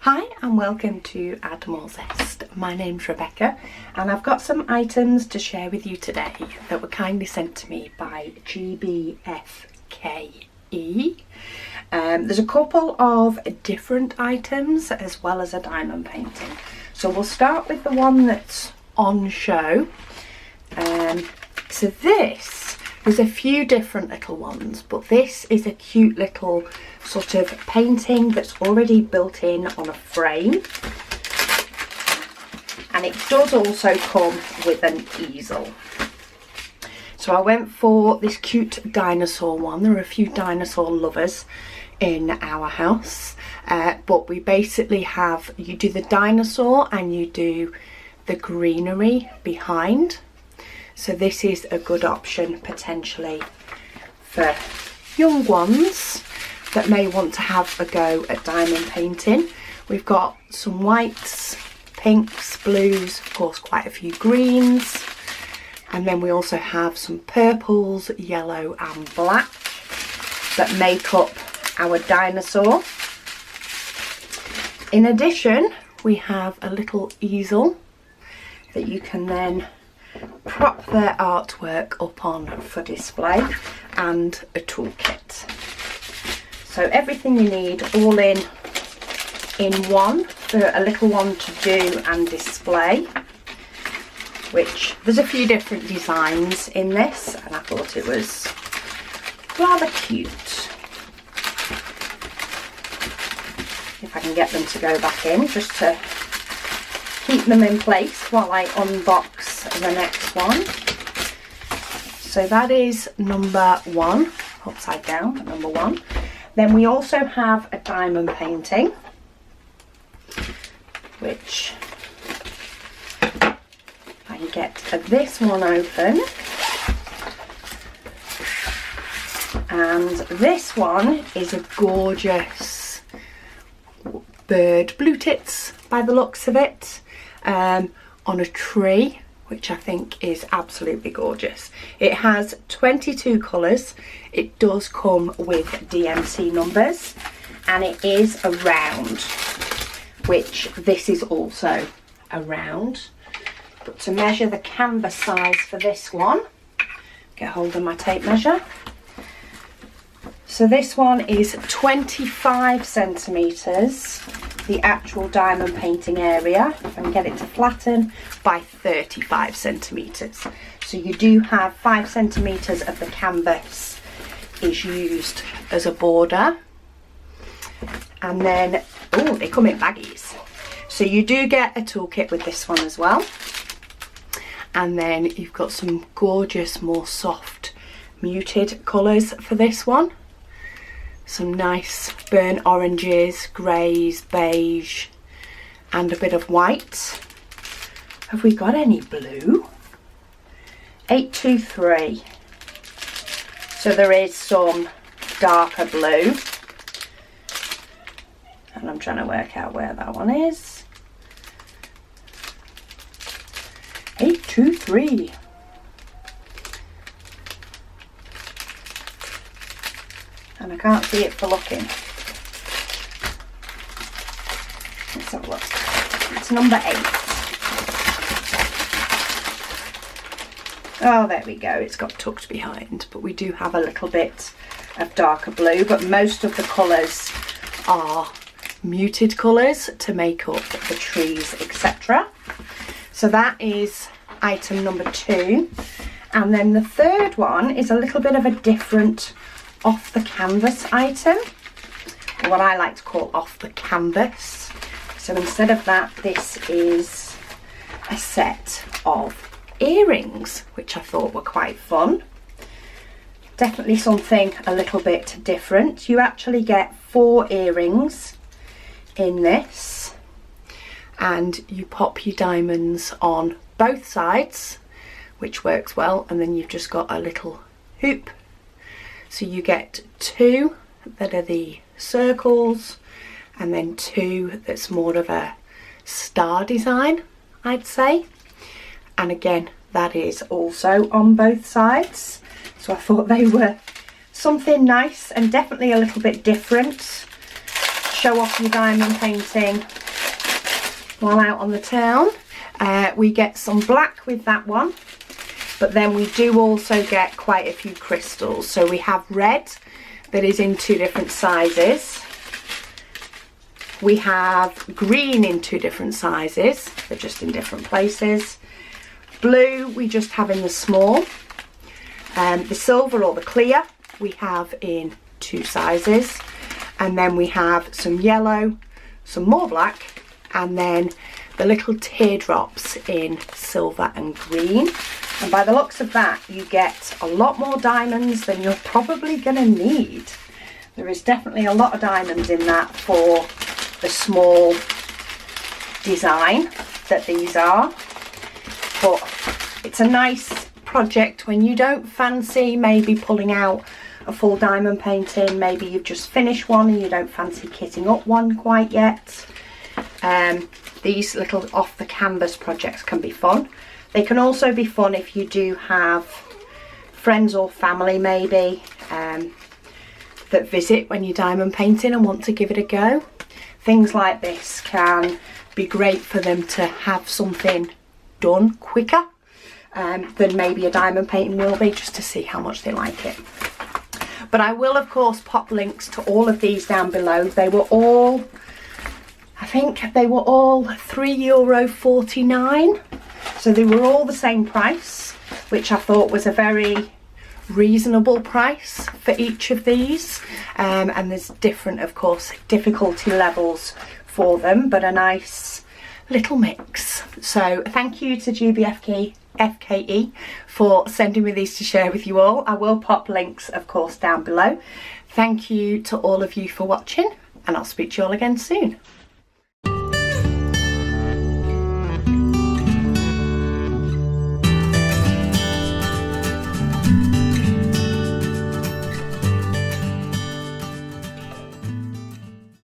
Hi and welcome to Add More Zest. My name's Rebecca and I've got some items to share with you today that were kindly sent to me by GBFKE. There's a couple of different items as well as a diamond painting. So we'll start with the one that's on show. So there's a few different little ones, but this is a cute little sort of painting that's already built in on a frame, and it does also come with an easel. So I went for this cute dinosaur one. There are a few dinosaur lovers in our house, but we basically have, you do the dinosaur and you do the greenery behind. So this is a good option potentially for young ones that may want to have a go at diamond painting. We've got some whites, pinks, blues, of course quite a few greens, and then we also have some purples, yellow and black that make up our dinosaur. In addition, we have a little easel that you can then prop their artwork up on for display, and a toolkit. So everything you need all in one for a little one to do and display, which there's a few different designs in this and I thought it was rather cute. If I can get them to go back in, just to keep them in place while I unbox the next one. So that is number one, upside down, number one. Then we also have a diamond painting, which I can get this one open. And this one is a gorgeous bird, blue tits by the looks of it, on a tree, which I think is absolutely gorgeous. It has 22 colours. It does come with DMC numbers, and it is a round, which this is also a round. But to measure the canvas size for this one, get hold of my tape measure. So this one is 25 centimetres, the actual diamond painting area, if I can get it to flatten, by 35 centimetres. So you do have 5 centimetres of the canvas is used as a border. And then, oh, they come in baggies. So you do get a toolkit with this one as well. And then you've got some gorgeous, more soft, muted colours for this one. Some nice burnt oranges, greys, beige, and a bit of white. Have we got any blue? 823. So there is some darker blue. And I'm trying to work out where that one is. 823. And I can't see it for looking. Let's have a look. It's number 8. Oh, there we go. It's got tucked behind, but we do have a little bit of darker blue, but most of the colours are muted colours to make up the trees, etc. So that is item number 2. And then the third one is a little bit of a different off the canvas item, or what I like to call off the canvas. So instead of that, this is a set of earrings, which I thought were quite fun. Definitely something a little bit different. You actually get 4 earrings in this, and you pop your diamonds on both sides, which works well, and then you've just got a little hoop. So you get 2 that are the circles, and then 2 that's more of a star design, I'd say. And again, that is also on both sides. So I thought they were something nice and definitely a little bit different. show off your diamond painting while out on the town. We get some black with that one, but then we do also get quite a few crystals. So we have red that is in 2 different sizes. We have green in 2 different sizes, they're just in different places. Blue we just have in the small. The silver or the clear we have in 2 sizes. And then we have some yellow, some more black, and then the little teardrops in silver and green. And by the looks of that, you get a lot more diamonds than you're probably going to need. There is definitely a lot of diamonds in that for the small design that these are. But it's a nice project when you don't fancy maybe pulling out a full diamond painting. Maybe you've just finished one and you don't fancy kitting up one quite yet. These little off the canvas projects can be fun. They can also be fun if you do have friends or family maybe that visit when you're diamond painting and want to give it a go. Things like this can be great for them to have something done quicker than maybe a diamond painting will be, just to see how much they like it. But I will of course pop links to all of these down below. They were all, I think they were all €3.49. So they were all the same price, which I thought was a very reasonable price for each of these. And there's different, of course, difficulty levels for them, but a nice little mix. So thank you to GBFKE for sending me these to share with you all. I will pop links, of course, down below. Thank you to all of you for watching, and I'll speak to you all again soon.